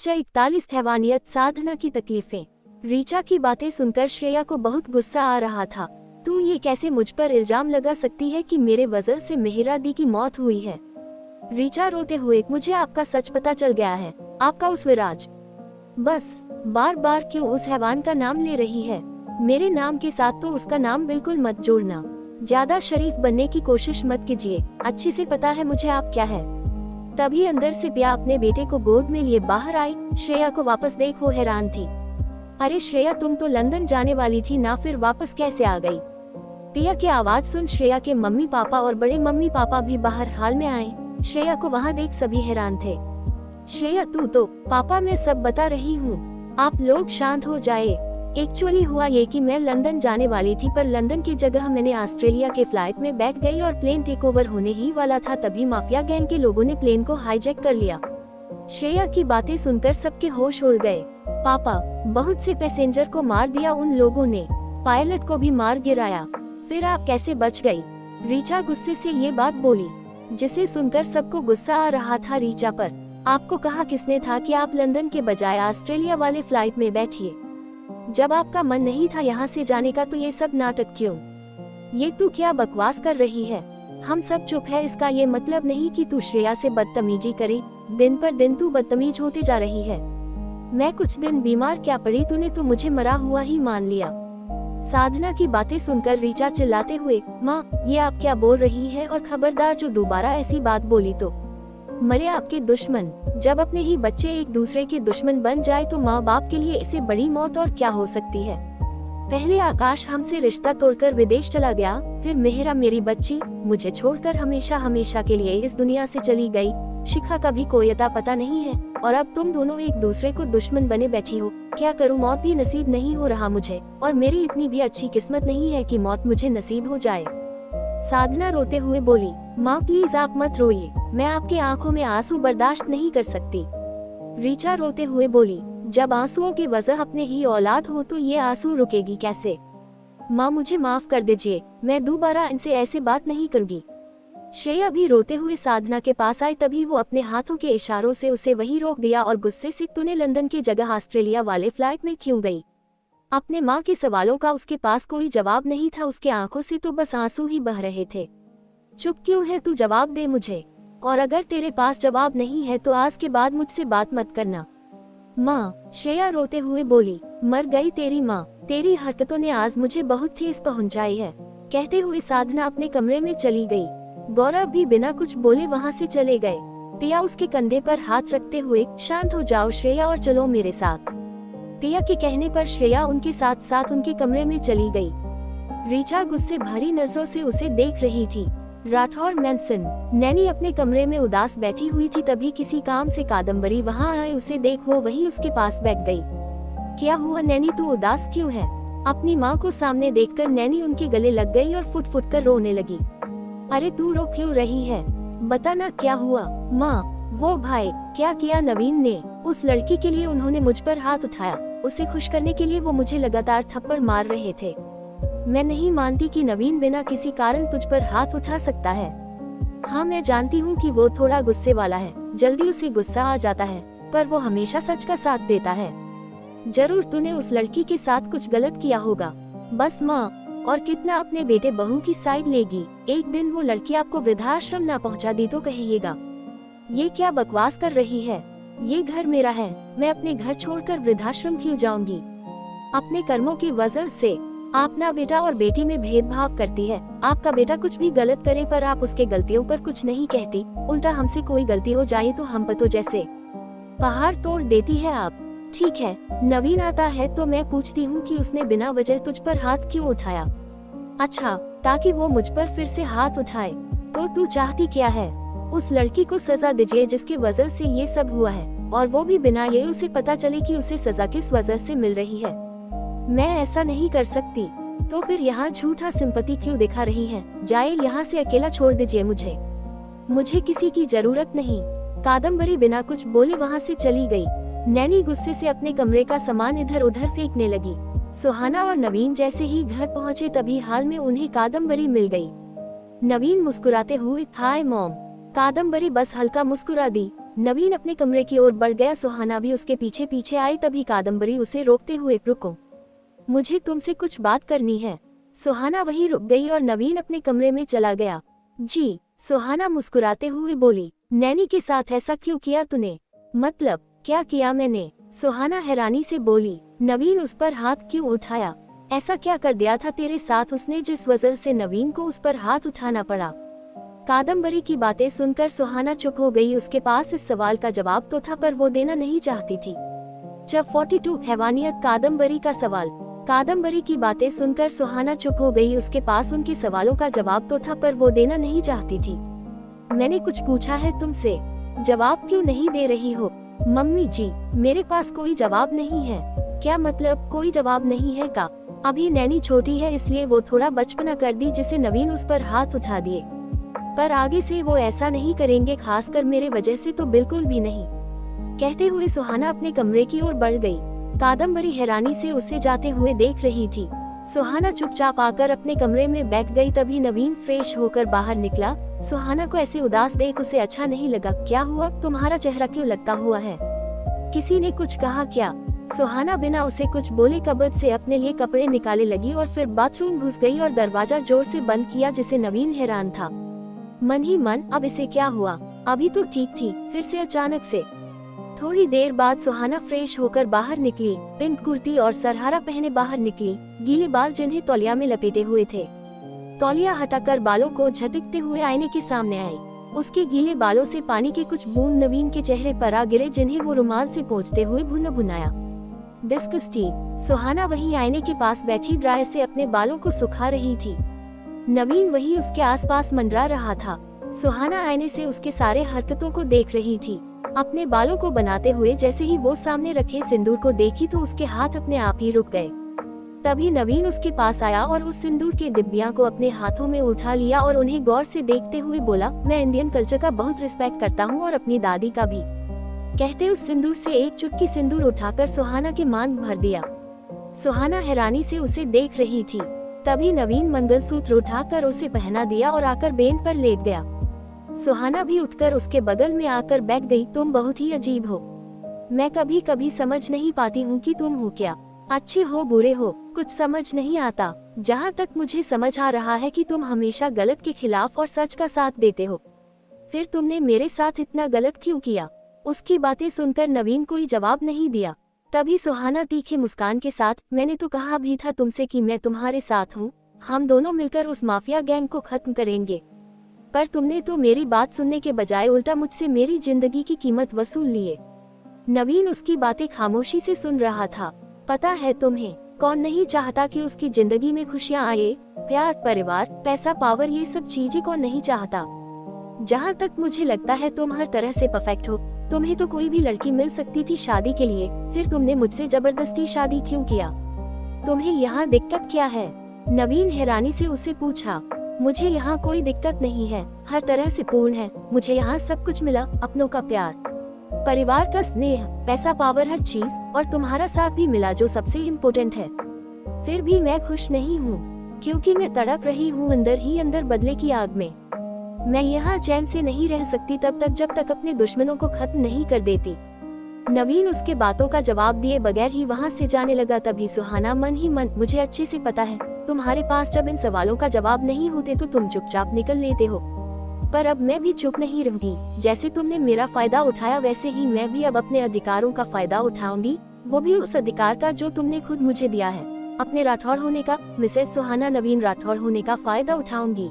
बच्चा 41 हैवानियत साधना की तकलीफें। रीचा की बातें सुनकर श्रेया को बहुत गुस्सा आ रहा था। तू ये कैसे मुझ पर इल्जाम लगा सकती है कि मेरे वजह से मेहरा दी की मौत हुई है। रीचा रोते हुए, मुझे आपका सच पता चल गया है, आपका उस विराज। बस बार बार क्यों उस हैवान का नाम ले रही है? मेरे नाम के साथ तो उसका नाम बिल्कुल मत जोड़ना। ज्यादा शरीफ बनने की कोशिश मत कीजिए, अच्छे से पता है मुझे आप क्या है। तभी अंदर से पिया अपने बेटे को गोद में लिए बाहर आई। श्रेया को वापस देख वो हैरान थी। अरे श्रेया, तुम तो लंदन जाने वाली थी ना, फिर वापस कैसे आ गई? पिया की आवाज सुन श्रेया के मम्मी पापा और बड़े मम्मी पापा भी बाहर हाल में आए। श्रेया को वहाँ देख सभी हैरान थे। श्रेया, तू तो। पापा, मैं सब बता रही हूँ, आप लोग शांत हो जाए। एक्चुअली हुआ ये कि मैं लंदन जाने वाली थी, पर लंदन की जगह मैंने ऑस्ट्रेलिया के फ्लाइट में बैठ गई और प्लेन टेक ओवर होने ही वाला था, तभी माफिया गैंग के लोगों ने प्लेन को हाईजैक कर लिया। श्रेया की बातें सुनकर सबके होश उड़ गए। पापा, बहुत से पैसेंजर को मार दिया उन लोगों ने, पायलट को भी मार गिराया, फिर आप कैसे बच गई? रीचा गुस्से से ये बात बोली, जिसे सुनकर सबको गुस्सा आ रहा था रीचा पर। आपको कहा किसने था कि आप लंदन के बजाय ऑस्ट्रेलिया वाले फ्लाइट में बैठिए? जब आपका मन नहीं था यहाँ से जाने का तो ये सब नाटक क्यों? ये तू क्या बकवास कर रही है? हम सब चुप है, इसका ये मतलब नहीं कि तू श्रेया से बदतमीजी करे। दिन पर दिन तू बदतमीज होते जा रही है। मैं कुछ दिन बीमार क्या पड़ी, तूने तो मुझे मरा हुआ ही मान लिया। साधना की बातें सुनकर रीचा चिल्लाते हुए, माँ ये आप क्या बोल रही है, और खबरदार जो दोबारा ऐसी बात बोली तो मरे आपके दुश्मन। जब अपने ही बच्चे एक दूसरे के दुश्मन बन जाए तो माँ बाप के लिए इससे बड़ी मौत और क्या हो सकती है। पहले आकाश हमसे रिश्ता तोड़कर विदेश चला गया, फिर मेहरा मेरी बच्ची मुझे छोड़कर हमेशा हमेशा के लिए इस दुनिया से चली गई। शिखा का भी कोई अता पता नहीं है, और अब तुम दोनों एक दूसरे को दुश्मन बने बैठी हो। क्या करूँ, मौत भी नसीब नहीं हो रहा मुझे, और मेरी इतनी भी अच्छी किस्मत नहीं है कि मौत मुझे नसीब हो जाए। साधना रोते हुए बोली, माँ प्लीज आप मत रोइए, मैं आपकी आंखों में आंसू बर्दाश्त नहीं कर सकती। रीचा रोते हुए बोली, जब आंसुओं की वजह अपने ही औलाद हो तो ये आंसू रुकेगी कैसे? माँ मुझे माफ कर दीजिए, मैं दोबारा इनसे ऐसे बात नहीं करूँगी। श्रेया भी रोते हुए साधना के पास आई, तभी वो अपने हाथों के इशारों से उसे वहीं रोक दिया और गुस्से से, तूने लंदन की जगह ऑस्ट्रेलिया वाले फ्लाइट में क्यों गई? अपने माँ के सवालों का उसके पास कोई जवाब नहीं था, उसके आंखों से तो बस आंसू ही बह रहे थे। चुप क्यों है तू, जवाब दे मुझे, और अगर तेरे पास जवाब नहीं है तो आज के बाद मुझसे बात मत करना। माँ, श्रेया रोते हुए बोली, मर गई तेरी माँ, तेरी हरकतों ने आज मुझे बहुत ठेस पहुँचाई है। कहते हुए साधना अपने कमरे में चली गई। गौरव भी बिना कुछ बोले वहाँ से चले गए। पिया उसके कंधे पर हाथ रखते हुए, शांत हो जाओ श्रेया और चलो मेरे साथ। पिया के कहने पर श्रेया उनके साथ साथ उनके कमरे में चली गई। रीचा गुस्से भरी नजरों से उसे देख रही थी। राठौर मैंसन, नैनी अपने कमरे में उदास बैठी हुई थी, तभी किसी काम से कादम्बरी वहां आए, उसे देख वो वही उसके पास बैठ गई। क्या हुआ नैनी, तू उदास क्यों है? अपनी माँ को सामने देखकर नैनी उनके गले लग गई और फुट फुट कर रोने लगी। अरे तू रो क्यों रही है, बता ना क्या हुआ? माँ, वो भाई, क्या किया नवीन ने? उस लड़की के लिए उन्होंने मुझ पर हाथ उठाया, उसे खुश करने के लिए वो मुझे लगातार थप्पड़ मार रहे थे। मैं नहीं मानती कि नवीन बिना किसी कारण तुझ पर हाथ उठा सकता है। हाँ मैं जानती हूँ कि वो थोड़ा गुस्से वाला है, जल्दी उसे गुस्सा आ जाता है, पर वो हमेशा सच का साथ देता है। जरूर तूने उस लड़की के साथ कुछ गलत किया होगा। बस माँ, और कितना अपने बेटे बहू की साइड लेगी? एक दिन वो लड़की आपको वृद्धाश्रम ना पहुँचा दी तो कहिएगा। ये क्या बकवास कर रही है? ये घर मेरा है, मैं अपने घर छोड़कर वृद्धाश्रम क्यों जाऊंगी? अपने कर्मों की वजह से आप ना बेटा और बेटी में भेदभाव करती है। आपका बेटा कुछ भी गलत करे पर आप उसके गलतियों पर कुछ नहीं कहती, उल्टा हमसे कोई गलती हो जाए तो हम पतों जैसे पहाड़ तोड़ देती है आप। ठीक है, नवीन आता है तो मैं पूछती हूँ कि उसने बिना वजह तुझ पर हाथ क्यों उठाया? अच्छा, ताकि वो मुझ पर फिर से हाथ उठाए। तो तू चाहती क्या है? उस लड़की को सजा दीजिए जिसकी वजह से ये सब हुआ है, और वो भी बिना ये उसे पता चले कि उसे सजा किस वजह से मिल रही है। मैं ऐसा नहीं कर सकती। तो फिर यहाँ झूठा सिंपैथी क्यों दिखा रही है? जाए यहाँ से, अकेला छोड़ दीजिए मुझे किसी की जरूरत नहीं। कादम्बरी बिना कुछ बोले वहाँ से चली गई। नैनी गुस्से से अपने कमरे का सामान इधर उधर फेंकने लगी। सुहाना और नवीन जैसे ही घर पहुँचे तभी हाल में उन्हें कादम्बरी मिल गई। नवीन मुस्कुराते हुए, हाय मॉम। कादम्बरी बस हल्का मुस्कुरा दी। नवीन अपने कमरे की ओर बढ़ गया। सुहाना भी उसके पीछे पीछे आई। तभी कादम्बरी उसे रोकते हुए, रुको, मुझे तुमसे कुछ बात करनी है। सुहाना वहीं रुक गई और नवीन अपने कमरे में चला गया। जी, सुहाना मुस्कुराते हुए बोली, नैनी के साथ ऐसा क्यों किया तूने? मतलब क्या किया मैंने? सुहाना हैरानी से बोली। नवीन उस पर हाथ क्यों उठाया? ऐसा क्या कर दिया था तेरे साथ उसने जिस वजह से नवीन को उस पर हाथ उठाना पड़ा? कादम्बरी की बातें सुनकर सुहाना चुप हो गई। उसके पास इस सवाल का जवाब तो था पर वो देना नहीं चाहती थी। जब 42 हैवानियत कादम्बरी का सवाल। कादम्बरी की बातें सुनकर सुहाना चुप हो गई। उसके पास उनके सवालों का जवाब तो था पर वो देना नहीं चाहती थी। मैंने कुछ पूछा है तुमसे, जवाब क्यों नहीं दे रही हो? मम्मी जी, मेरे पास कोई जवाब नहीं है। क्या मतलब कोई जवाब नहीं है का? अभी नैनी छोटी है इसलिए वो थोड़ा बचपना कर दी जिसे नवीन उस पर हाथ उठा दिए, पर आगे से वो ऐसा नहीं करेंगे, खासकर मेरे वजह से तो बिल्कुल भी नहीं। कहते हुए सुहाना अपने कमरे की ओर बढ़ गई। कादम्बरी हैरानी से उसे जाते हुए देख रही थी। सुहाना चुपचाप आकर अपने कमरे में बैठ गई। तभी नवीन फ्रेश होकर बाहर निकला। सुहाना को ऐसे उदास देख उसे अच्छा नहीं लगा। क्या हुआ, तुम्हारा चेहरा क्यों लगता हुआ है? किसी ने कुछ कहा क्या? सुहाना बिना उसे कुछ बोले कबर्ड से अपने लिए कपड़े निकाले लगी और फिर बाथरूम घुस गई और दरवाजा जोर से बंद किया, जिसे नवीन हैरान था। मन ही मन, अब इसे क्या हुआ? अभी तो ठीक थी, फिर से अचानक से। थोड़ी देर बाद सुहाना फ्रेश होकर बाहर निकली। पिंक कुर्ती और सरहारा पहने बाहर निकली। गीले बाल जिन्हें तौलिया में लपेटे हुए थे, तौलिया हटाकर बालों को झटकते हुए आईने के सामने आई। उसके गीले बालों से पानी के कुछ बूंद नवीन के चेहरे पर आ गिरे, जिन्हें वो रुमाल से पोंछते हुए भुनभुनाया। डिस्गस्टिंग। सुहाना वहीं आईने के पास बैठी ड्रायर से अपने बालों को सुखा रही थी। नवीन वहीं उसके आसपास मंडरा रहा था। सुहाना आईने से उसके सारे हरकतों को देख रही थी, अपने बालों को बनाते हुए। जैसे ही वो सामने रखे सिंदूर को देखी तो उसके हाथ अपने आप ही रुक गए। तभी नवीन उसके पास आया और उस सिंदूर के डिब्बियां को अपने हाथों में उठा लिया और उन्हें गौर से देखते हुए बोला, मैं इंडियन कल्चर का बहुत रिस्पेक्ट करता हूँ और अपनी दादी का भी। कहते उस सिंदूर से एक चुटकी सिंदूर उठाकर सुहाना के मांग भर दिया। सुहाना हैरानी से उसे देख रही थी। तभी नवीन मंगलसूत्र उठाकर उसे पहना दिया और आकर बेंच पर लेट गया। सुहाना भी उठकर उसके बगल में आकर बैठ गई। तुम बहुत ही अजीब हो। मैं कभी कभी समझ नहीं पाती हूँ कि तुम हो क्या, अच्छे हो बुरे हो, कुछ समझ नहीं आता। जहाँ तक मुझे समझ आ रहा है कि तुम हमेशा गलत के खिलाफ और सच का साथ देते हो। फिर तुमने मेरे साथ इतना गलत क्यों किया? उसकी बातें सुनकर नवीन कोई जवाब नहीं दिया। तभी सुहाना तीखे मुस्कान के साथ, मैंने तो कहा भी था तुमसे कि मैं तुम्हारे साथ हूँ, हम दोनों मिलकर उस माफिया गैंग को खत्म करेंगे, पर तुमने तो मेरी बात सुनने के बजाय उल्टा मुझसे मेरी जिंदगी की कीमत वसूल लिए। नवीन उसकी बातें खामोशी से सुन रहा था। पता है तुम्हें, कौन नहीं चाहता कि उसकी जिंदगी में खुशियाँ आए, प्यार, परिवार, पैसा, पावर, ये सब चीजें कौन नहीं चाहता। जहाँ तक मुझे लगता है तुम हर तरह से परफेक्ट हो। तुम्हें तो कोई भी लड़की मिल सकती थी शादी के लिए, फिर तुमने मुझसे जबरदस्ती शादी क्यों किया? तुम्हें यहाँ दिक्कत क्या है? नवीन हैरानी से उसे पूछा। मुझे यहाँ कोई दिक्कत नहीं है, हर तरह से पूर्ण है। मुझे यहाँ सब कुछ मिला, अपनों का प्यार, परिवार का स्नेह, पैसा, पावर, हर चीज, और तुम्हारा साथ भी मिला जो सबसे इम्पोर्टेंट है। फिर भी मैं खुश नहीं हूँ, क्योंकि मैं तड़प रही हूँ अंदर ही अंदर बदले की आग में। मैं यहाँ चैन से नहीं रह सकती तब तक जब तक अपने दुश्मनों को खत्म नहीं कर देती। नवीन उसके बातों का जवाब दिए बगैर ही वहाँ से जाने लगा। तभी सुहाना मन ही मन, मुझे अच्छे से पता है तुम्हारे पास जब इन सवालों का जवाब नहीं होते तो तुम चुपचाप निकल लेते हो, पर अब मैं भी चुप नहीं रहूंगी। जैसे तुमने मेरा फायदा उठाया वैसे ही मैं भी अब अपने अधिकारों का फायदा उठाऊंगी, वो भी उस अधिकार का जो तुमने खुद मुझे दिया है, अपने राठौड़ होने का। मिसेस सुहाना नवीन राठौड़ होने का फायदा उठाऊंगी।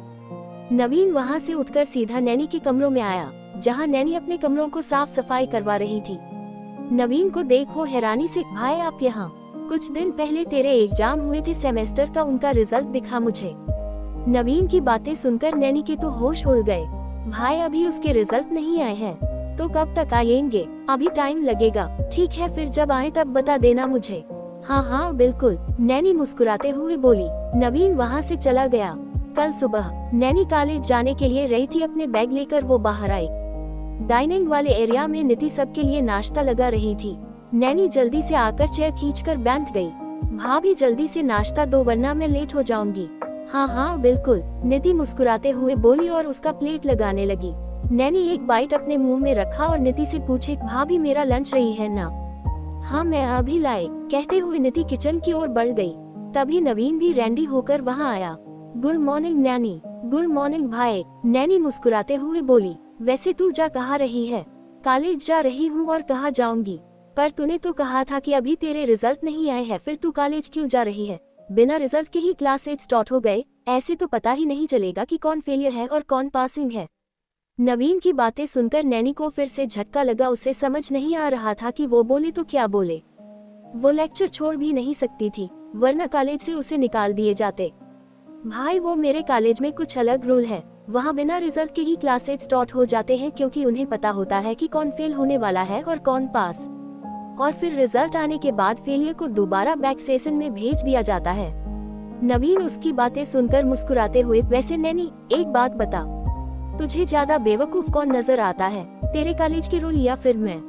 नवीन वहाँ से उठकर सीधा नैनी के कमरों में आया, जहाँ नैनी अपने कमरों को साफ सफाई करवा रही थी। नवीन को देखो हैरानी से, भाई आप यहाँ? कुछ दिन पहले तेरे एग्जाम हुए थे सेमेस्टर का, उनका रिजल्ट दिखा मुझे। नवीन की बातें सुनकर नैनी के तो होश उड़ गए। भाई अभी उसके रिजल्ट नहीं आए हैं, तो कब तक आएंगे? अभी टाइम लगेगा। ठीक है, फिर जब आए तब बता देना मुझे। हाँ हाँ बिल्कुल, नैनी मुस्कुराते हुए बोली। नवीन वहाँ से चला गया। कल सुबह नैनी कॉलेज जाने के लिए रही थी, अपने बैग लेकर वो बाहर आई। डाइनिंग वाले एरिया में नीति सबके लिए नाश्ता लगा रही थी। नैनी जल्दी से आकर चेयर खींचकर बैठ गई। भाभी जल्दी से नाश्ता दो वरना मैं लेट हो जाऊंगी। हाँ हाँ बिल्कुल, नीति मुस्कुराते हुए बोली और उसका प्लेट लगाने लगी। नैनी एक बाइट अपने मुंह में रखा और नीति से पूछे, भाभी मेरा लंच रही है ना? हाँ मैं अभी लाए, कहते हुए नीति किचन की ओर बढ़ गई। तभी नवीन भी रेडी होकर वहाँ आया। Good morning Naini. Good morning भाई, नैनी मुस्कुराते हुए बोली। वैसे तू जा कहाँ रही है? कॉलेज जा रही हूँ। और कहाँ जाऊंगी? पर तूने तो कहा था कि अभी तेरे रिजल्ट नहीं आए हैं, फिर तू कॉलेज क्यों जा रही है? बिना रिजल्ट के ही क्लास 8 स्टार्ट हो गए, ऐसे तो पता ही नहीं चलेगा कि कौन फेलियर है और कौन पासिंग है। नवीन की बातें सुनकर नैनी को फिर से झटका लगा। उसे समझ नहीं आ रहा था कि वो बोले तो क्या बोले। वो लेक्चर छोड़ भी नहीं सकती थी, वरना कॉलेज से उसे निकाल दिए जाते। भाई वो मेरे कॉलेज में कुछ अलग रूल है, वहाँ बिना रिजल्ट के ही क्लास 8 स्टार्ट हो जाते हैं, क्योंकि उन्हें पता होता है कि कौन फेल होने वाला है और कौन पास। और फिर रिजल्ट आने के बाद फेलियर को दोबारा बैक सेशन में भेज दिया जाता है। नवीन उसकी बातें सुनकर मुस्कुराते हुए, वैसे नैनी एक बात बता, तुझे ज्यादा बेवकूफ कौन नजर आता है, तेरे कॉलेज के रूल या फिर मैं?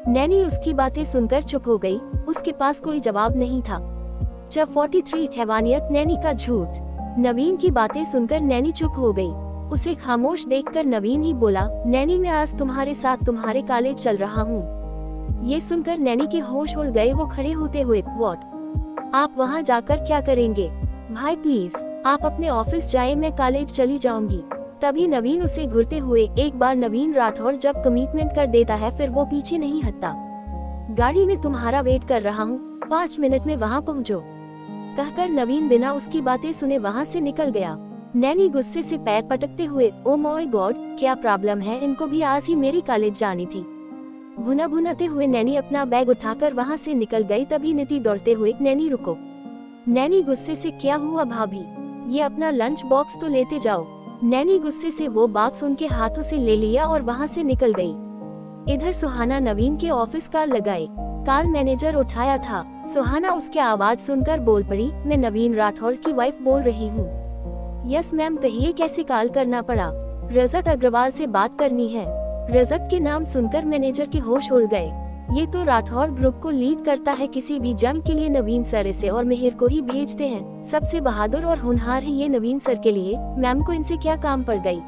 नैनी उसकी बातें सुनकर चुप हो गई, उसके पास कोई जवाब नहीं था। जब 43 हैवानियत नैनी का झूठ। नवीन की बातें सुनकर नैनी चुप हो गई। उसे खामोश देखकर नवीन ही बोला, नैनी मैं आज तुम्हारे साथ तुम्हारे कॉलेज चल रहा हूँ। ये सुनकर नैनी के होश उड़ गए। वो खड़े होते हुए, व्हाट? आप वहाँ जाकर क्या करेंगे? भाई प्लीज आप अपने ऑफिस जाए, मैं कॉलेज चली जाऊंगी। तभी नवीन उसे घूरते हुए, एक बार नवीन राठौर जब कमिटमेंट कर देता है फिर वो पीछे नहीं हटता। गाड़ी में तुम्हारा वेट कर रहा हूँ, 5 मिनट में वहाँ पहुँचो, कहकर नवीन बिना उसकी बातें सुने वहाँ से निकल गया। नैनी गुस्से से पैर पटकते हुए, ओ माय गॉड क्या प्रॉब्लम है, इनको भी आज ही मेरी कॉलेज जानी थी। भुना भुनाते हुए नैनी अपना बैग उठाकर वहाँ से निकल गई। तभी नीति दौड़ते हुए, नैनी रुको। नैनी गुस्से से, क्या हुआ भाभी, ये अपना लंच बॉक्स तो लेते जाओ। नैनी गुस्से से वो बॉक्स उनके हाथों से ले लिया और वहाँ से निकल गई। इधर सुहाना नवीन के ऑफिस कॉल लगाई। कॉल मैनेजर उठाया था। सुहाना उसके आवाज सुनकर बोल पड़ी, मैं नवीन राठौर की वाइफ बोल रही हूँ। यस मैम, कहिए कैसे कॉल करना पड़ा? रजत अग्रवाल से बात करनी है। रजत के नाम सुनकर मैनेजर के होश उड़ गए। ये तो राठौर ग्रुप को लीड करता है, किसी भी जंग के लिए नवीन सर इसे और मिहिर को ही भेजते हैं। सबसे बहादुर और होनहार है ये नवीन सर के लिए। मैम को इनसे क्या काम पड़ गई?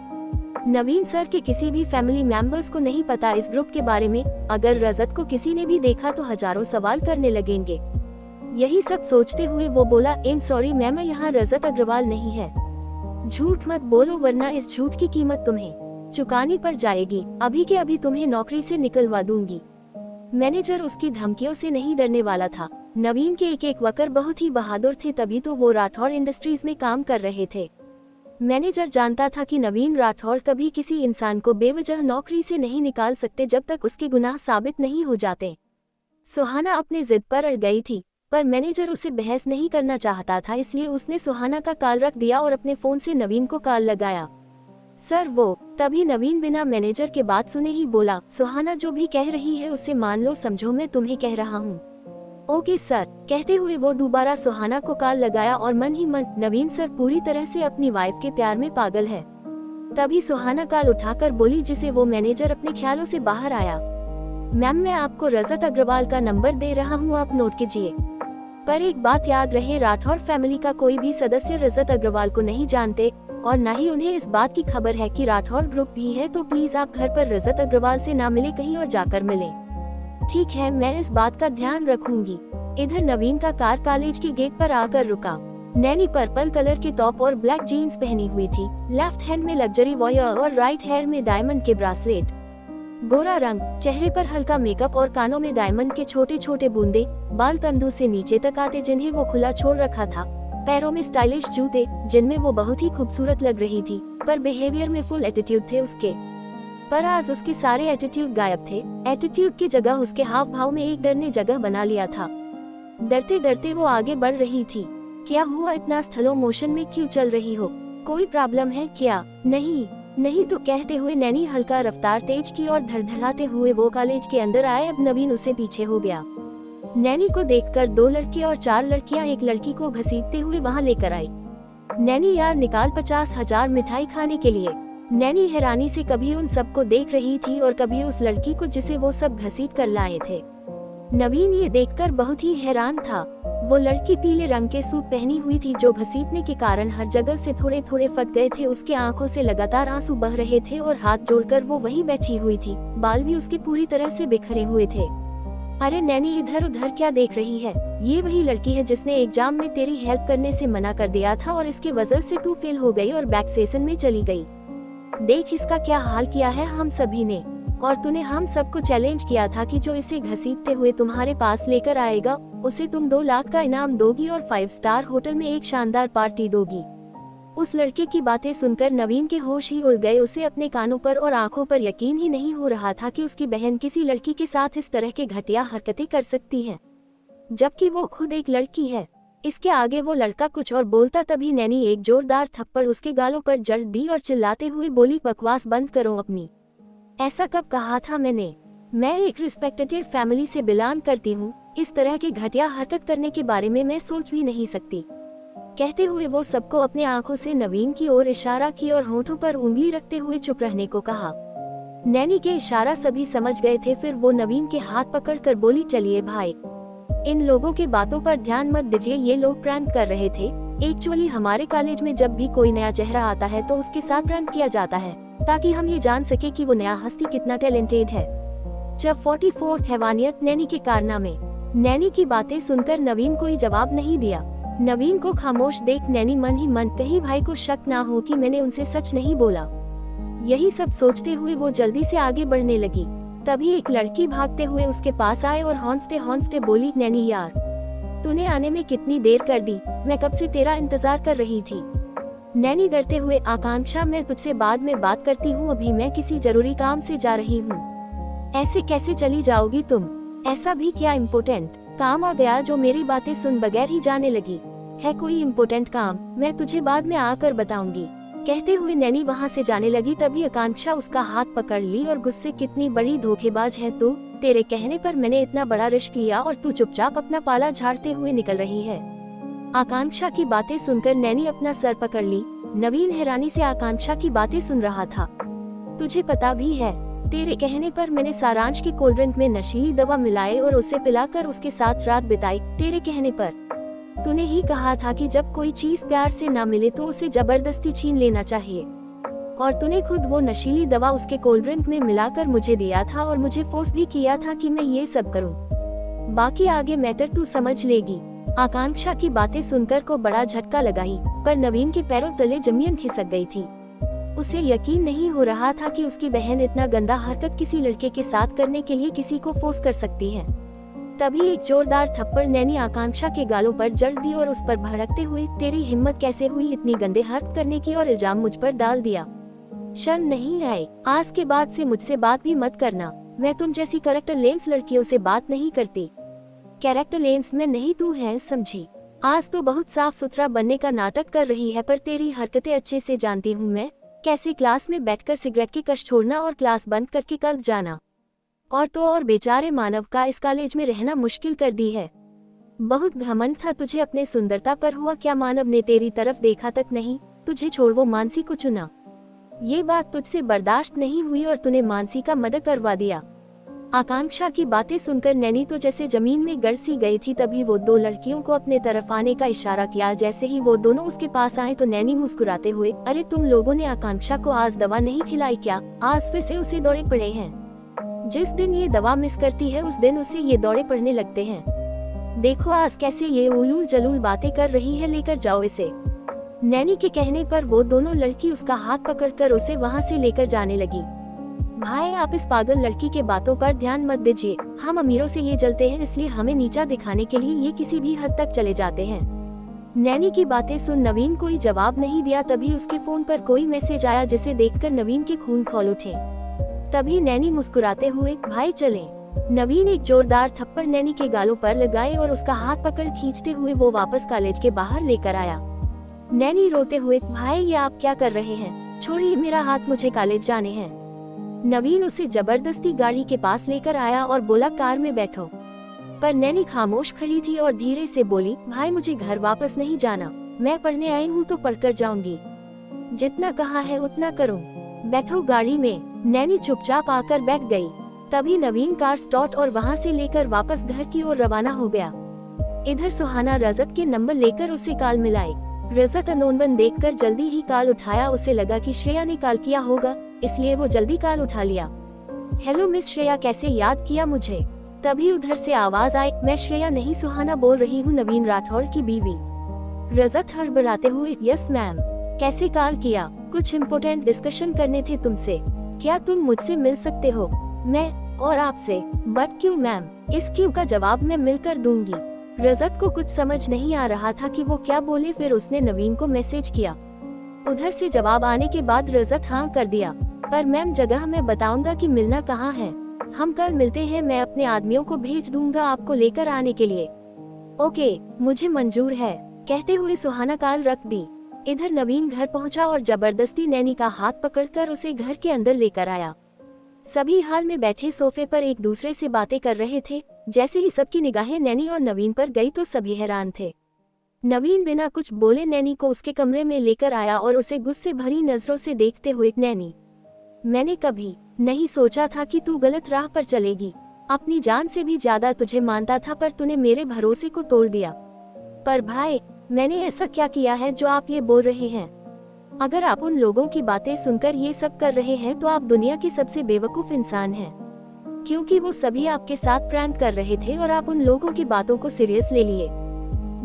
नवीन सर के किसी भी फैमिली मेंबर्स को नहीं पता इस ग्रुप के बारे में। अगर रजत को किसी ने भी देखा तो हजारों सवाल करने लगेंगे। यही सब सोचते हुए वो बोला, एम सॉरी मैम, यहाँ रजत अग्रवाल नहीं है। झूठ मत बोलो वरना इस झूठ की कीमत तुम्हें चुकानी पड़ जाएगी। अभी के अभी तुम्हें नौकरी से निकलवा दूंगी। मैनेजर उसकी धमकियों से नहीं डरने वाला था। नवीन के एक एक वर्कर बहुत ही बहादुर थे, तभी तो वो राठौर इंडस्ट्रीज में काम कर रहे थे। मैनेजर जानता था कि नवीन राठौर कभी किसी इंसान को बेवजह नौकरी से नहीं निकाल सकते जब तक उसके गुनाह साबित नहीं हो जाते। सुहाना अपने जिद पर अड़ गई थी, पर मैनेजर उसे बहस नहीं करना चाहता था, इसलिए उसने सुहाना का कॉल रख दिया और अपने फोन से नवीन को कॉल लगाया। सर वो। तभी नवीन बिना मैनेजर के बात सुने ही बोला, सुहाना जो भी कह रही है उसे मान लो, समझो मैं तुम्हें कह रहा हूँ। ओके सर, कहते हुए वो दोबारा सुहाना को कॉल लगाया और मन ही मन, नवीन सर पूरी तरह से अपनी वाइफ के प्यार में पागल है। तभी सुहाना कॉल उठाकर बोली, जिसे वो मैनेजर अपने ख्यालों से बाहर आया। मैम मैं आपको रजत अग्रवाल का नंबर दे रहा हूँ, आप नोट कीजिए। पर एक बात याद रहे, राठौर फैमिली का कोई भी सदस्य रजत अग्रवाल को नहीं जानते और न ही उन्हें इस बात की खबर है कि राठौर ग्रुप भी है, तो प्लीज आप घर पर रजत अग्रवाल से ना मिले, कहीं और जाकर मिले। ठीक है, मैं इस बात का ध्यान रखूंगी। इधर नवीन का कार कॉलेज के गेट पर आकर रुका। नैनी पर्पल कलर के टॉप और ब्लैक जीन्स पहनी हुई थी। लेफ्ट हैंड में लग्जरी वॉयर और राइट हैंड में डायमंड के ब्रासलेट। गोरा रंग, चेहरे पर हल्का मेकअप और कानों में डायमंड के छोटे छोटे बूंदे। बाल कंधों से नीचे तक आते जिन्हें वो खुला छोड़ रखा था। पैरों में स्टाइलिश जूते जिनमें वो बहुत ही खूबसूरत लग रही थी, पर बिहेवियर में फुल एटीट्यूड थे उसके। पर आज उसके सारे एटीट्यूड गायब थे। एटीट्यूड की जगह उसके हाव भाव में एक डर ने जगह बना लिया था। डरते डरते वो आगे बढ़ रही थी। क्या हुआ, इतना स्लो मोशन में क्यों चल रही हो? कोई प्रॉब्लम है क्या? नहीं नहीं तो कहते हुए नैनी हल्का रफ्तार तेज की और धड़धड़ाते हुए वो कॉलेज के अंदर आए। अब नवीन उसे पीछे हो गया। नैनी को देखकर 2 लड़के और 4 लड़कियां एक लड़की को घसीटते हुए वहां लेकर आई। नैनी यार निकाल 50,000 मिठाई खाने के लिए। नैनी हैरानी से कभी उन सबको देख रही थी और कभी उस लड़की को जिसे वो सब घसीट कर लाए थे। नवीन ये देखकर बहुत ही हैरान था। वो लड़की पीले रंग के सूट पहनी हुई थी जो घसीटने के कारण हर जगह से थोड़े थोड़े फट गए थे। उसके आंखों से लगातार आंसू बह रहे थे और हाथ जोड़कर वो वहीं बैठी हुई थी। बाल भी उसके पूरी तरह से बिखरे हुए थे। अरे नैनी, इधर उधर क्या देख रही है? ये वही लड़की है जिसने एग्जाम में तेरी हेल्प करने से मना कर दिया था और इसके वजह से तू फेल हो गई और बैक सेशन में चली गई। देख इसका क्या हाल किया है हम सभी ने। और तूने हम सबको चैलेंज किया था कि जो इसे घसीटते हुए तुम्हारे पास लेकर आएगा उसे तुम 2 लाख का इनाम दोगी और 5 स्टार होटल में एक शानदार पार्टी दोगी। उस लड़के की बातें सुनकर नवीन के होश ही उड़ गए। उसे अपने कानों पर और आंखों पर यकीन ही नहीं हो रहा था कि उसकी बहन किसी लड़की के साथ इस तरह के घटिया हरकतें कर सकती है, जबकि वो खुद एक लड़की है। इसके आगे वो लड़का कुछ और बोलता तभी नैनी एक जोरदार थप्पड़ उसके गालों पर जड़ दी और चिल्लाते हुए बोली, बकवास बंद करो अपनी। ऐसा कब कहा था मैंने? मैं एक रिस्पेक्टेड फैमिली से बिलोंग करती हूँ। इस तरह की घटिया हरकत करने के बारे में मैं सोच भी नहीं सकती। कहते हुए वो सबको अपने आंखों से नवीन की ओर इशारा की और होठों पर उंगली रखते हुए चुप रहने को कहा। नैनी के इशारा सभी समझ गए थे। फिर वो नवीन के हाथ पकड़कर बोली, चलिए भाई, इन लोगों के बातों पर ध्यान मत दीजिए। ये लोग प्रैंक कर रहे थे। एक्चुअली हमारे कॉलेज में जब भी कोई नया चेहरा आता है तो उसके साथ प्रैंक किया जाता है ताकि हम ये जान सके कि वो नया हस्ती कितना टैलेंटेड है। जब 44 हैवानियत नैनी के कारनामे। नैनी की बातें सुनकर नवीन कोई जवाब नहीं दिया। नवीन को खामोश देख नैनी मन ही मन कहीं भाई को शक ना हो कि मैंने उनसे सच नहीं बोला। यही सब सोचते हुए वो जल्दी से आगे बढ़ने लगी। तभी एक लड़की भागते हुए उसके पास आए और हौंफते हौंफते बोली, नैनी यार, तूने आने में कितनी देर कर दी? मैं कब से तेरा इंतजार कर रही थी। नैनी डरते हुए, आकांक्षा मैं तुझसे बाद में बात करती हूँ, अभी मैं किसी जरूरी काम से जा रही हूँ। ऐसे कैसे चली जाओगी तुम? ऐसा भी क्या इम्पोर्टेंट काम आ गया जो मेरी बातें सुन बगैर ही जाने लगी? है कोई इम्पोर्टेंट काम? मैं तुझे बाद में आकर बताऊंगी। कहते हुए नैनी वहाँ से जाने लगी। तभी आकांक्षा उसका हाथ पकड़ ली और गुस्से, कितनी बड़ी धोखेबाज है तू। तेरे कहने पर मैंने इतना बड़ा रिस्क लिया और तू चुपचाप अपना पाला झाड़ते हुए निकल रही है। आकांक्षा की बातें सुनकर नैनी अपना सर पकड़ ली। नवीन हैरानी से आकांक्षा की बातें सुन रहा था। तुझे पता भी है, तेरे कहने पर मैंने सारांश के कोल्ड ड्रिंक में नशीली दवा मिलाई और उसे पिलाकर उसके साथ रात बिताई। तेरे कहने पर तूने ही कहा था कि जब कोई चीज प्यार से ना मिले तो उसे जबरदस्ती छीन लेना चाहिए। और तूने खुद वो नशीली दवा उसके कोल्ड ड्रिंक में मिलाकर मुझे दिया था और मुझे फोर्स भी किया था कि मैं ये सब करूं। बाकी आगे मैटर तू समझ लेगी। आकांक्षा की बातें सुनकर को बड़ा झटका लगाई, पर नवीन के पैरों तले जमीन खिसक गई थी। उसे यकीन नहीं हो रहा था कि उसकी बहन इतना गंदा हरकत किसी लड़के के साथ करने के लिए किसी को फोर्स कर सकती है। तभी एक जोरदार थप्पड़ नैनी आकांक्षा के गालों पर जड़ दी और उस पर भड़कते हुए, तेरी हिम्मत कैसे हुई इतनी गंदे हरकत करने की और इल्जाम मुझ पर डाल दिया? शर्म नहीं आई? आज के बाद से मुझसे बात भी मत करना। मैं तुम जैसी कैरेक्टर लेंस लड़कियों से बात नहीं करती। कैरेक्टर लेंस में नहीं तू है, समझी? आज तो बहुत साफ सुथरा बनने का नाटक कर रही है, पर तेरी हरकतें अच्छे से जानती हूँ मैं। कैसे क्लास में बैठकर सिगरेट की कश छोड़ना और क्लास बंद करके क्लब जाना, और तो और बेचारे मानव का इस कॉलेज में रहना मुश्किल कर दी है। बहुत घमंड था तुझे अपने सुंदरता पर, हुआ क्या मानव ने तेरी तरफ देखा तक नहीं। तुझे छोड़ वो मानसी को चुना। ये बात तुझसे बर्दाश्त नहीं हुई और तूने मानसी का मर्डर करवा दिया। आकांक्षा की बातें सुनकर नैनी तो जैसे जमीन में गड़ सी गई थी। तभी वो 2 लड़कियों को अपने तरफ आने का इशारा किया। जैसे ही वो दोनों उसके पास आए तो नैनी मुस्कुराते हुए, अरे तुम लोगों ने आकांक्षा को आज दवा नहीं खिलाई क्या? आज फिर से उसे दौरे पड़े हैं। जिस दिन ये दवा मिस करती है उस दिन उसे ये दौरे पड़ने लगते हैं। देखो आज कैसे ये उलूल जलूल बातें कर रही है, लेकर जाओ इसे। नैनी के कहने पर वो दोनों लड़की उसका हाथ पकड़कर उसे वहाँ से लेकर जाने लगी। भाई आप इस पागल लड़की के बातों पर ध्यान मत दीजिए। हम अमीरों से ये जलते हैं, इसलिए हमें नीचा दिखाने के लिए ये किसी भी हद तक चले जाते हैं। नैनी की बातें सुन नवीन कोई जवाब नहीं दिया। तभी उसके फोन पर कोई मैसेज आया जिसे देखकर नवीन के खून खौल उठे। तभी नैनी मुस्कुराते हुए, भाई चलें। नवीन एक जोरदार थप्पड़ नैनी के गालों पर लगाए और उसका हाथ पकड़ खींचते हुए वो वापस कॉलेज के बाहर लेकर आया। नैनी रोते हुए, भाई ये आप क्या कर रहे हैं? छोड़िए मेरा हाथ, मुझे कॉलेज जाने हैं। नवीन उसे जबरदस्ती गाड़ी के पास लेकर आया और बोला, कार में बैठो। पर नैनी खामोश खड़ी थी और धीरे से बोली, भाई मुझे घर वापस नहीं जाना। मैं पढ़ने आई हूँ तो पढ़कर जाऊंगी। जितना कहा है उतना करो। बैठो गाड़ी में। नैनी चुपचाप आकर बैठ गई। तभी नवीन कार स्टार्ट और वहाँ से लेकर वापस घर की ओर रवाना हो गया। इधर सुहाना रजत के नंबर लेकर उसे कॉल मिलाई। रजत अनोनबन देखकर जल्दी ही कॉल उठाया। उसे लगा कि श्रेया ने कॉल किया होगा, इसलिए वो जल्दी कॉल उठा लिया। हेलो मिस श्रेया, कैसे याद किया मुझे? तभी उधर से आवाज आई, मैं श्रेया नहीं सुहाना बोल रही हूँ, नवीन राठौर की बीवी। रजत हड़बड़ाते हुए, यस मैम। कैसे कॉल किया? कुछ इम्पोर्टेंट डिस्कशन करने थे तुमसे। क्या तुम मुझसे मिल सकते हो? मैं और आपसे? बट क्यों मैम? इस क्यों का जवाब मैं मिलकर दूंगी। रजत को कुछ समझ नहीं आ रहा था कि वो क्या बोले। फिर उसने नवीन को मैसेज किया। उधर से जवाब आने के बाद रजत हाँ कर दिया। पर मैम जगह मैं बताऊंगा कि मिलना कहाँ है। हम कल मिलते हैं, मैं अपने आदमियों को भेज दूंगा आपको लेकर आने के लिए। ओके, मुझे मंजूर है, कहते हुए सुहाना कॉल रख दी। इधर नवीन घर पहुंचा और जबरदस्ती नैनी का हाथ पकड़कर उसे घर के अंदर लेकर आया। सभी हाल में बैठे सोफे पर एक दूसरे से बातें कर रहे थे। जैसे ही सबकी निगाहें नैनी और नवीन पर गई तो सभी हैरान थे। नवीन बिना कुछ बोले नैनी को उसके कमरे में लेकर आया और उसे गुस्से भरी नजरों से देखते हुए, नैनी, मैंने कभी नहीं सोचा था कि तू गलत राह पर चलेगी। अपनी जान से भी ज्यादा तुझे मानता था, पर तूने मेरे भरोसे को तोड़ दिया। पर भाई, मैंने ऐसा क्या किया है जो आप ये बोल रहे हैं? अगर आप उन लोगों की बातें सुनकर ये सब कर रहे हैं तो आप दुनिया की सबसे बेवकूफ इंसान हैं, क्योंकि वो सभी आपके साथ प्रैंक कर रहे थे और आप उन लोगों की बातों को सीरियस ले लिए।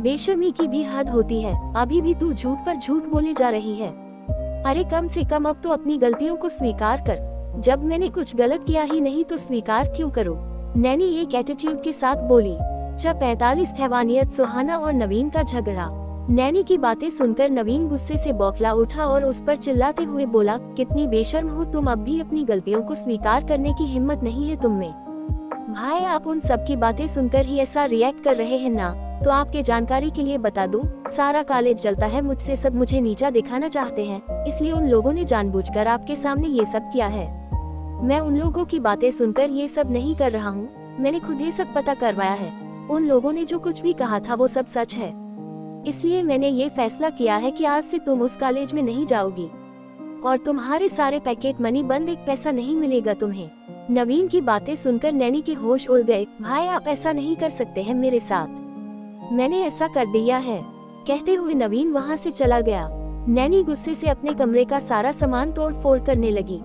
बेशर्मी की भी हद होती है, अभी भी तू झूठ पर झूठ बोले जा रही है। अरे कम से कम अब तो अपनी गलतियों को स्वीकार कर। जब मैंने कुछ गलत किया ही नहीं तो स्वीकार क्यों करूं? नैनी एक एटीट्यूड के साथ बोली। 45 हैवानियत, सुहाना और नवीन का झगड़ा। नैनी की बातें सुनकर नवीन गुस्से से बौखला उठा और उस पर चिल्लाते हुए बोला, कितनी बेशर्म हो तुम, अब भी अपनी गलतियों को स्वीकार करने की हिम्मत नहीं है तुम में। भाई, आप उन सब की बातें सुनकर ही ऐसा रिएक्ट कर रहे हैं ना? तो आपके जानकारी के लिए बता दूं, सारा कॉलेज जलता है मुझसे। सब मुझे नीचा दिखाना चाहते हैं, इसलिए उन लोगों ने जानबूझकर आपके सामने ये सब किया है। मैं उन लोगों की बातें सुनकर ये सब नहीं कर रहा हूँ, मैंने खुद ये सब पता करवाया है। उन लोगों ने जो कुछ भी कहा था वो सब सच है, इसलिए मैंने ये फैसला किया है कि आज से तुम उस कॉलेज में नहीं जाओगी और तुम्हारे सारे पैकेट मनी बंद, एक पैसा नहीं मिलेगा तुम्हें। नवीन की बातें सुनकर नैनी के होश उड़ गए। भाई, आप ऐसा नहीं कर सकते हैं मेरे साथ, मैंने ऐसा कर दिया है, कहते हुए नवीन वहाँ से चला गया। नैनी गुस्से से अपने कमरे का सारा सामान तोड़ फोड़ करने लगी।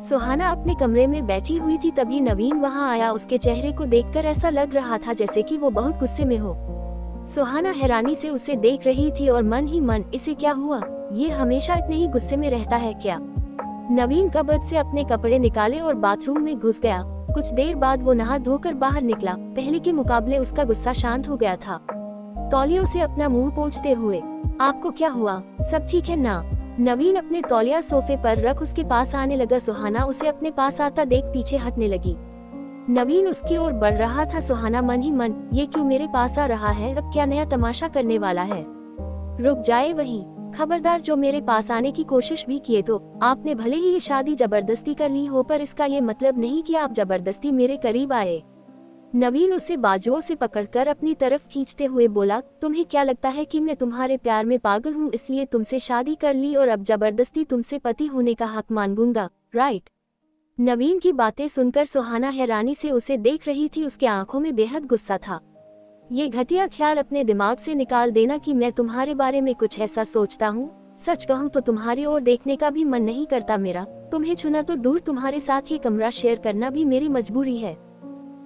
सुहाना अपने कमरे में बैठी हुई थी, तभी नवीन वहाँ आया। उसके चेहरे को देखकर ऐसा लग रहा था जैसे कि वो बहुत गुस्से में हो। सुहाना हैरानी से उसे देख रही थी और मन ही मन, इसे क्या हुआ? ये हमेशा इतने ही गुस्से में रहता है क्या? नवीन कबर्ड से अपने कपड़े निकाले और बाथरूम में घुस गया। कुछ देर बाद वो नहा धोकर बाहर निकला। पहले के मुकाबले उसका गुस्सा शांत हो गया था। तौलियों से अपना मुंह पोंछते हुए, आपको क्या हुआ? सब ठीक है ना? नवीन अपने तौलिया सोफे पर रख उसके पास आने लगा। सुहाना उसे अपने पास आता देख पीछे हटने लगी। नवीन उसकी ओर बढ़ रहा था। सुहाना मन ही मन, ये क्यों मेरे पास आ रहा है? अब क्या नया तमाशा करने वाला है? रुक जाए वहीं, खबरदार जो मेरे पास आने की कोशिश भी किए तो आपने भले ही ये शादी जबरदस्ती कर ली हो, पर इसका ये मतलब नहीं कि आप जबरदस्ती मेरे करीब आए। नवीन उसे बाजुओं से पकड़कर अपनी तरफ खींचते हुए बोला, तुम्हें क्या लगता है कि मैं तुम्हारे प्यार में पागल हूँ, इसलिए तुमसे शादी कर ली और अब जबरदस्ती तुमसे पति होने का हक मांगूंगा, राइट? नवीन की बातें सुनकर सुहाना हैरानी से उसे देख रही थी। उसके आंखों में बेहद गुस्सा था। ये घटिया ख्याल अपने दिमाग से निकाल देना कि मैं तुम्हारे बारे में कुछ ऐसा सोचता हूँ। सच कहूँ तो तुम्हारी ओर देखने का भी मन नहीं करता मेरा। तुम्हें छूना तो दूर, तुम्हारे साथ ये कमरा शेयर करना भी मेरी मजबूरी है।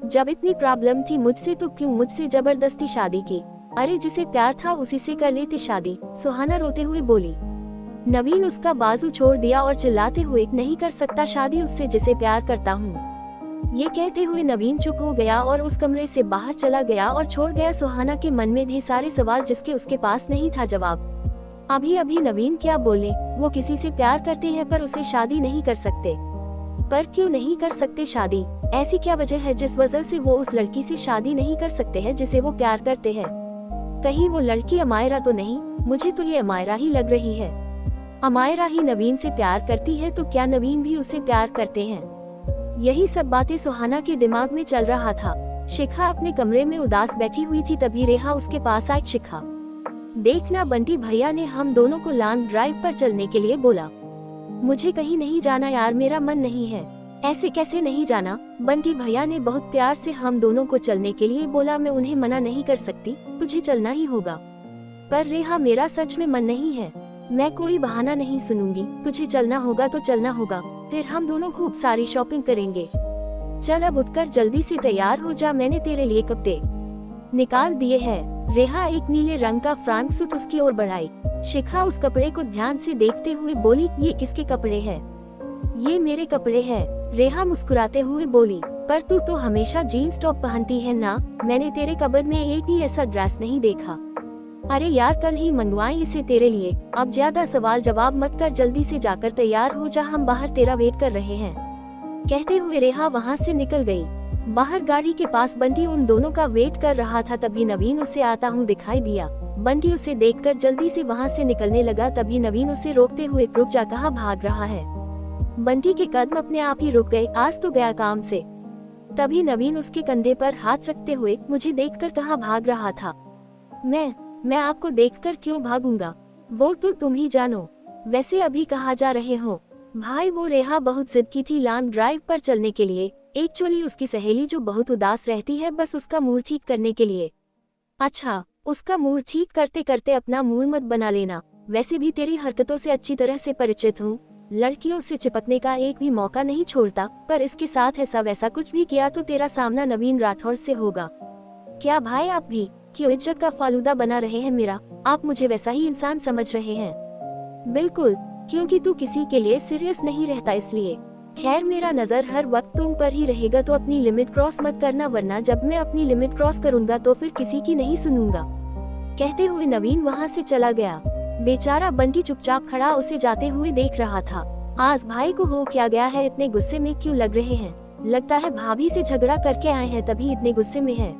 जब इतनी प्रॉब्लम थी मुझसे तो क्यों मुझसे जबरदस्ती शादी की? अरे जिसे प्यार था उसी से कर लेते शादी, सुहाना रोते हुए बोली। नवीन उसका बाजू छोड़ दिया और चिल्लाते हुए, नहीं कर सकता शादी उससे जिसे प्यार करता हूँ। ये कहते हुए नवीन चुप हो गया और उस कमरे से बाहर चला गया और छोड़ गया सुहाना के मन में ढेर सारे सवाल जिसके उसके पास नहीं था जवाब। अभी अभी नवीन क्या बोले? वो किसी से प्यार करते हैं पर उसे शादी नहीं कर सकते। पर क्यों नहीं कर सकते शादी? ऐसी क्या वजह है जिस वजह से वो उस लड़की से शादी नहीं कर सकते हैं जिसे वो प्यार करते हैं? कहीं वो लड़की अमायरा तो नहीं? मुझे तो ये अमायरा ही लग रही है। अमायरा ही नवीन से प्यार करती है तो क्या नवीन भी उसे प्यार करते हैं? यही सब बातें सुहाना के दिमाग में चल रहा था। शिखा अपने कमरे में उदास बैठी हुई थी, तभी रेहा उसके पास आई। शिखा, देखना बंटी भैया ने हम दोनों को लॉन्ग ड्राइव पर चलने के लिए बोला। मुझे कहीं नहीं जाना यार, मेरा मन नहीं है। ऐसे कैसे नहीं जाना, बंटी भैया ने बहुत प्यार से हम दोनों को चलने के लिए बोला। मैं उन्हें मना नहीं कर सकती, तुझे चलना ही होगा। पर रेहा मेरा सच में मन नहीं है, मैं कोई बहाना नहीं सुनूंगी। तुझे चलना होगा तो चलना होगा, फिर हम दोनों खूब सारी शॉपिंग करेंगे। चल अब उठकर जल्दी से तैयार हो जा, मैंने तेरे लिए कपड़े निकाल दिए हैं। रेहा एक नीले रंग का फ्रॉक सूट उसकी ओर बढ़ाई। शिखा उस कपड़े को ध्यान से देखते हुए बोली, ये किसके कपड़े हैं? ये मेरे कपड़े हैं, रेहा मुस्कुराते हुए बोली। पर तू तो हमेशा जीन्स टॉप पहनती है ना, मैंने तेरे कबर्ड में एक भी ऐसा ड्रेस नहीं देखा। अरे यार कल ही मंगवाई इसे तेरे लिए, अब ज्यादा सवाल जवाब मत कर, जल्दी से जाकर तैयार हो जा, हम बाहर तेरा वेट कर रहे हैं। कहते हुए रेहा वहाँ से निकल गई। बाहर गाड़ी के पास बंटी उन दोनों का वेट कर रहा था। तभी नवीन उसे आता हुआ दिखाई दिया। बंटी उसे देखकर जल्दी से वहाँ से निकलने लगा। तभी नवीन उसे रोकते हुए, रुक जा, कहाँ भाग रहा है? बंटी के कदम अपने आप ही रुक गए, आज तो गया काम से। तभी नवीन उसके कंधे पर हाथ रखते हुए, मुझे देखकर कहाँ भाग रहा था? मैं आपको देखकर क्यों भागूंगा, वो तो तुम ही जानो। वैसे अभी कहाँ जा रहे हो? भाई वो रेहा बहुत जिद की थी लॉन्ग ड्राइव पर चलने के लिए। एक्चुअली उसकी सहेली जो बहुत उदास रहती है, बस उसका मूड ठीक करने के लिए। अच्छा, उसका मूड ठीक करते करते अपना मूड मत बना लेना। वैसे भी तेरी हरकतों से अच्छी तरह से परिचित हूँ, लड़कियों से चिपकने का एक भी मौका नहीं छोड़ता, पर इसके साथ ऐसा वैसा कुछ भी किया तो तेरा सामना नवीन राठौर से होगा। क्या भाई आप भी क्यों इज्जत का फालूदा बना रहे हैं मेरा? आप मुझे वैसा ही इंसान समझ रहे हैं? बिल्कुल, क्योंकि तू किसी के लिए सीरियस नहीं रहता इसलिए। खैर मेरा नजर हर वक्त तुम पर ही रहेगा, तो अपनी लिमिट क्रॉस मत करना, वरना जब मैं अपनी लिमिट क्रॉस करूंगा तो फिर किसी की नहीं सुनूंगा। कहते हुए नवीन वहाँ से चला गया। बेचारा बंटी चुपचाप खड़ा उसे जाते हुए देख रहा था। आज भाई को हो क्या गया है, इतने गुस्से में क्यों लग रहे हैं? लगता है भाभी से झगड़ा करके आए हैं तभी इतने गुस्से में है।